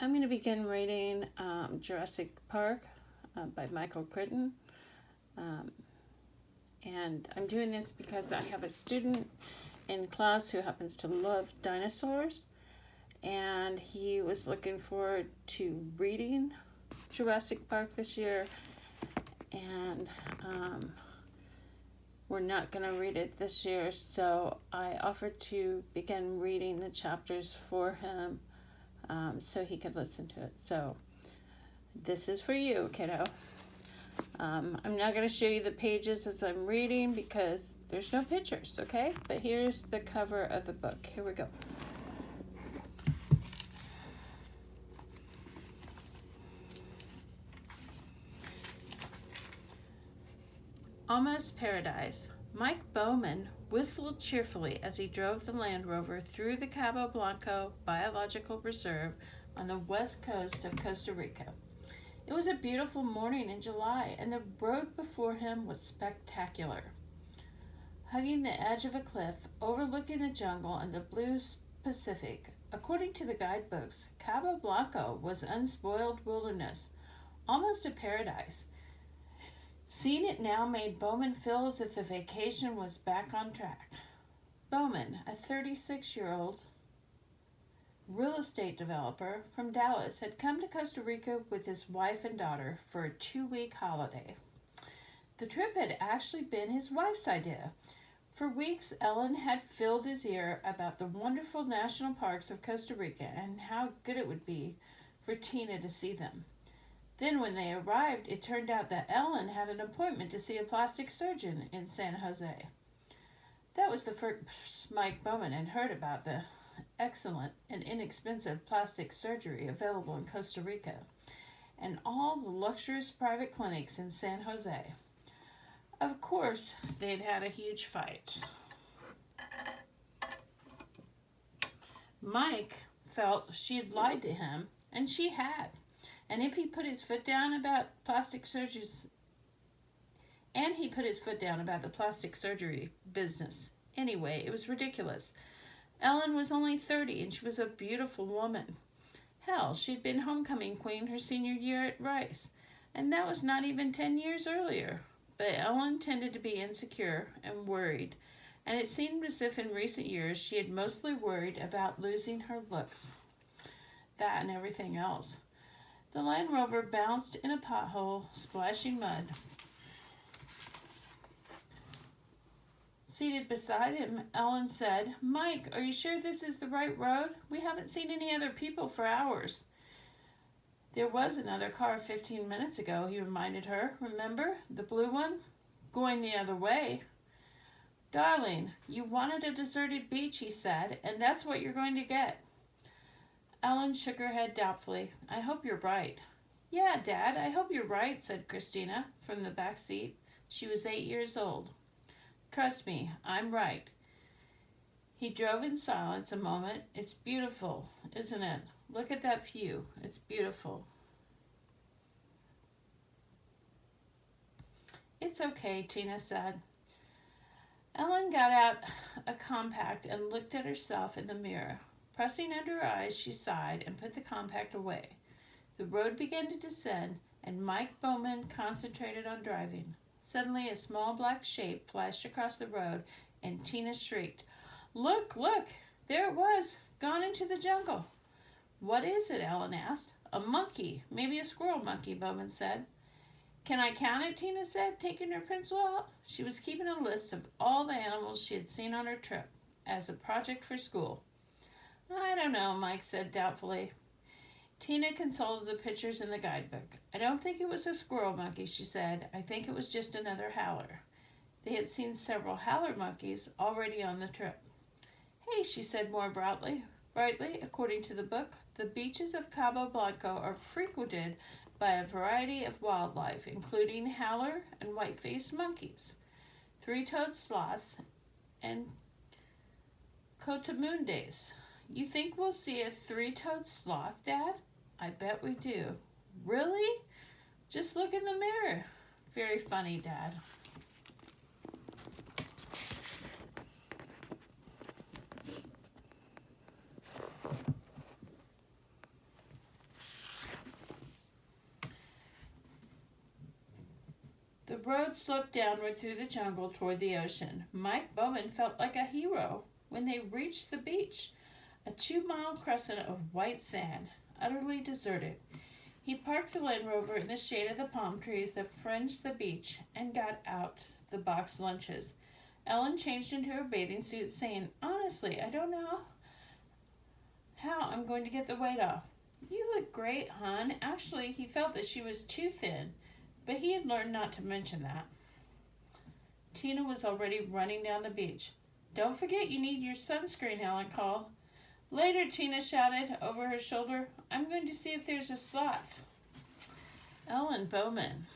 I'm going to begin reading Jurassic Park by Michael Crichton. And I'm doing this because I have a student in class who happens to love dinosaurs. And he was looking forward to reading Jurassic Park this year. And we're not going to read it this year, so I offered to begin reading the chapters for him so he could listen to it. So this is for you, kiddo. I'm not going to show you the pages as I'm reading because there's no pictures, okay? But here's the cover of the book. Here we go. Almost Paradise. Mike Bowman whistled cheerfully as he drove the Land Rover through the Cabo Blanco Biological Reserve on the west coast of Costa Rica. It was a beautiful morning in July, and the road before him was spectacular. Hugging the edge of a cliff, overlooking the jungle and the blue Pacific, according to the guidebooks, Cabo Blanco was unspoiled wilderness, almost a paradise. Seeing it now made Bowman feel as if the vacation was back on track. Bowman, a 36-year-old real estate developer from Dallas, had come to Costa Rica with his wife and daughter for a 2-week holiday. The trip had actually been his wife's idea. For weeks, Ellen had filled his ear about the wonderful national parks of Costa Rica and how good it would be for Tina to see them. Then when they arrived, it turned out that Ellen had an appointment to see a plastic surgeon in San Jose. That was the first Mike Bowman had heard about the excellent and inexpensive plastic surgery available in Costa Rica and all the luxurious private clinics in San Jose. Of course, they'd had a huge fight. Mike felt she had lied to him, and she had. And if he put his foot down about plastic surgeries, and he put his foot down about the plastic surgery business. Anyway, it was ridiculous. Ellen was only 30, and she was a beautiful woman. Hell, she'd been homecoming queen her senior year at Rice, and that was not even 10 years earlier. But Ellen tended to be insecure and worried, and it seemed as if in recent years she had mostly worried about losing her looks. That and everything else. The Land Rover bounced in a pothole, splashing mud. Seated beside him, Ellen said, "Mike, are you sure this is the right road? We haven't seen any other people for hours." "There was another car 15 minutes ago," he reminded her. "Remember? The blue one? Going the other way." "Darling, you wanted a deserted beach," he said, "and that's what you're going to get." Ellen shook her head doubtfully. "I hope you're right." "Yeah, Dad, I hope you're right," said Christina from the back seat. She was 8 years old. "Trust me, I'm right." He drove in silence a moment. "It's beautiful, isn't it? Look at that view. It's beautiful." "It's okay," Tina said. Ellen got out a compact and looked at herself in the mirror. Pressing under her eyes, she sighed and put the compact away. The road began to descend, and Mike Bowman concentrated on driving. Suddenly, a small black shape flashed across the road, and Tina shrieked, "Look, look! There it was, gone into the jungle." "What is it?" Ellen asked. "A monkey, maybe a squirrel monkey," Bowman said. "Can I count it?" Tina said, taking her pencil out. She was keeping a list of all the animals she had seen on her trip as a project for school. "I don't know," Mike said doubtfully. Tina consulted the pictures in the guidebook. "I don't think it was a squirrel monkey," she said. "I think it was just another howler." They had seen several howler monkeys already on the trip. "Hey," she said more brightly, according to the book, the beaches of Cabo Blanco are frequented by a variety of wildlife, including howler and white-faced monkeys, three-toed sloths, and coatimundes. "You think we'll see a three-toed sloth, Dad?" "I bet we do." "Really?" "Just look in the mirror." "Very funny, Dad." road sloped downward through the jungle toward the ocean. Mike Bowman felt like a hero when they reached the beach, a 2-mile crescent of white sand, utterly deserted. He parked the Land Rover in the shade of the palm trees that fringed the beach and got out the boxed lunches. Ellen changed into her bathing suit, saying, "Honestly, I don't know how I'm going to get the weight off." "You look great, hon." Actually, he felt that she was too thin, but he had learned not to mention that. Tina was already running down the beach. "Don't forget you need your sunscreen," Ellen called. "Later," Tina shouted over her shoulder. "I'm going to see if there's a sloth." Ellen Bowman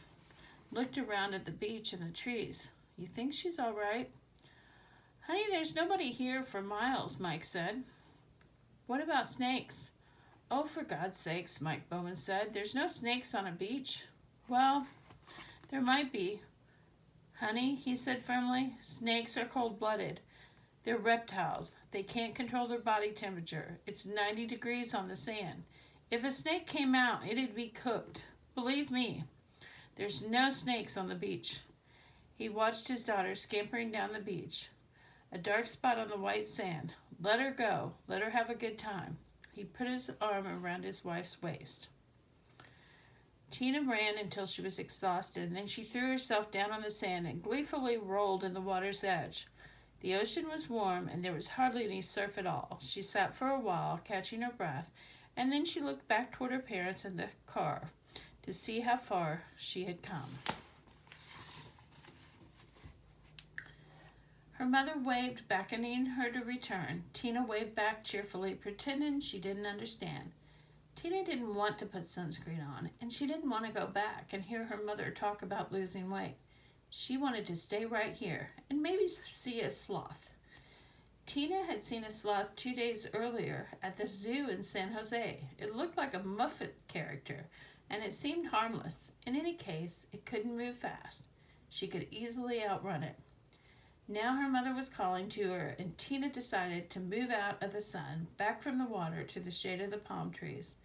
looked around at the beach and the trees. "You think she's all right?" "Honey, there's nobody here for miles," Mike said. "What about snakes?" "Oh, for God's sakes," Mike Bowman said. "There's no snakes on a beach." "Well, there might be." "Honey," he said firmly, "snakes are cold-blooded. They're reptiles. They can't control their body temperature. It's 90 degrees on the sand. If a snake came out, it'd be cooked. Believe me, there's no snakes on the beach." He watched his daughter scampering down the beach, a dark spot on the white sand. "Let her go. Let her have a good time." He put his arm around his wife's waist. Tina ran until she was exhausted, and then she threw herself down on the sand and gleefully rolled in the water's edge. The ocean was warm, and there was hardly any surf at all. She sat for a while, catching her breath, and then she looked back toward her parents in the car to see how far she had come. Her mother waved, beckoning her to return. Tina waved back cheerfully, pretending she didn't understand. Tina didn't want to put sunscreen on, and she didn't want to go back and hear her mother talk about losing weight. She wanted to stay right here and maybe see a sloth. Tina had seen a sloth 2 days earlier at the zoo in San Jose. It looked like a Muppet character, and it seemed harmless. In any case, it couldn't move fast. She could easily outrun it. Now her mother was calling to her, and Tina decided to move out of the sun, back from the water to the shade of the palm trees.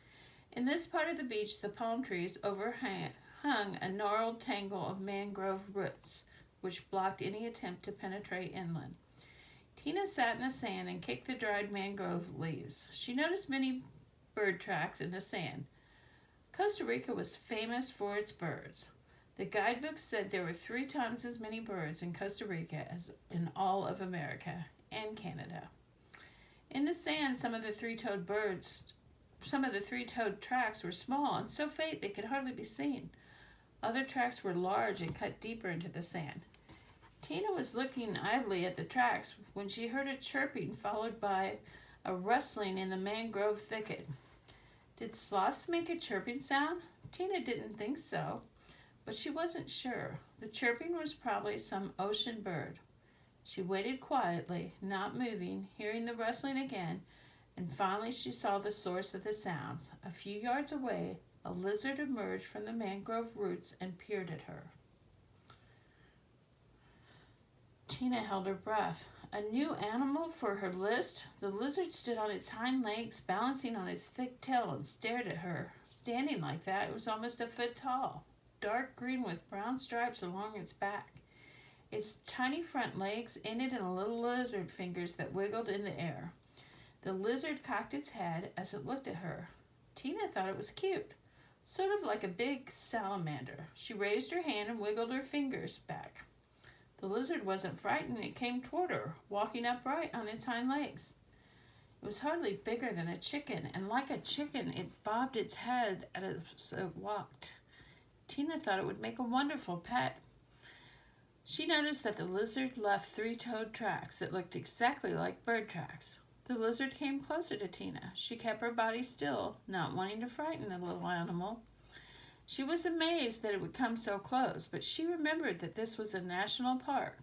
In this part of the beach, the palm trees overhung a gnarled tangle of mangrove roots, which blocked any attempt to penetrate inland. Tina sat in the sand and kicked the dried mangrove leaves. She noticed many bird tracks in the sand. Costa Rica was famous for its birds. The guidebooks said there were 3 times as many birds in Costa Rica as in all of America and Canada. In the sand, some of the three-toed tracks were small and so faint they could hardly be seen. Other tracks were large and cut deeper into the sand. Tina was looking idly at the tracks when she heard a chirping followed by a rustling in the mangrove thicket. Did sloths make a chirping sound? Tina didn't think so, but she wasn't sure. The chirping was probably some ocean bird. She waited quietly, not moving, hearing the rustling again, and finally she saw the source of the sounds. A few yards away, a lizard emerged from the mangrove roots and peered at her. Tina held her breath. A new animal for her list? The lizard stood on its hind legs, balancing on its thick tail, and stared at her. Standing like that, it was almost a foot tall, dark green with brown stripes along its back. Its tiny front legs ended in little lizard fingers that wiggled in the air. The lizard cocked its head as it looked at her. Tina thought it was cute, sort of like a big salamander. She raised her hand and wiggled her fingers back. The lizard wasn't frightened. It came toward her, walking upright on its hind legs. It was hardly bigger than a chicken, and like a chicken, it bobbed its head as it walked. Tina thought it would make a wonderful pet. She noticed that the lizard left 3-toed tracks that looked exactly like bird tracks. The lizard came closer to Tina. She kept her body still, not wanting to frighten the little animal. She was amazed that it would come so close, but she remembered that this was a national park.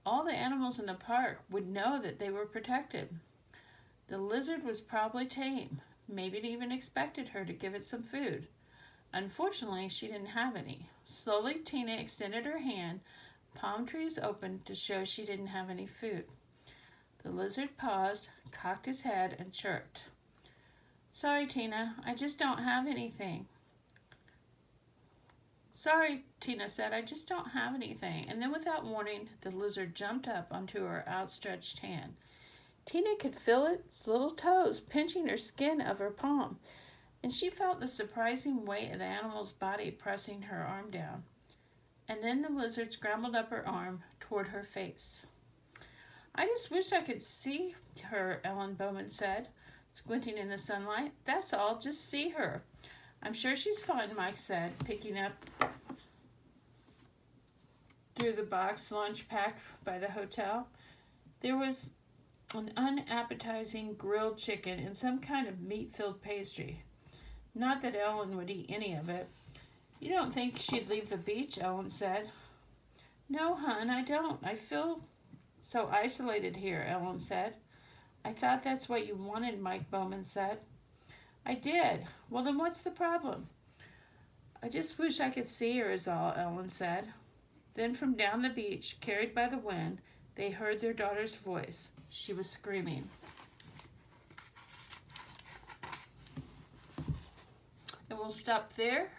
All the animals in the park would know that they were protected. The lizard was probably tame. Maybe it even expected her to give it some food. Unfortunately, she didn't have any. Slowly, Tina extended her hand. Palm trees opened to show she didn't have any food. The lizard paused, cocked his head, and chirped. "Sorry, Tina, I just don't have anything." Sorry, Tina said, I just don't have anything. And then without warning, the lizard jumped up onto her outstretched hand. Tina could feel its little toes pinching her skin of her palm, and she felt the surprising weight of the animal's body pressing her arm down. And then the lizard scrambled up her arm toward her face. I just wish I could see her, Ellen Bowman said, squinting in the sunlight. That's all, just see her. I'm sure she's fine, Mike said, picking up through the box lunch pack by the hotel. There was an unappetizing grilled chicken and some kind of meat-filled pastry. Not that Ellen would eat any of it. You don't think she'd leave the beach, Ellen said. No, hon, I don't. I feel so isolated here, Ellen said. I thought that's what you wanted, Mike Bowman said. I did. Well, then what's the problem? I just wish I could see her is all, Ellen said. Then from down the beach, carried by the wind, they heard their daughter's voice. She was screaming. And we'll stop there.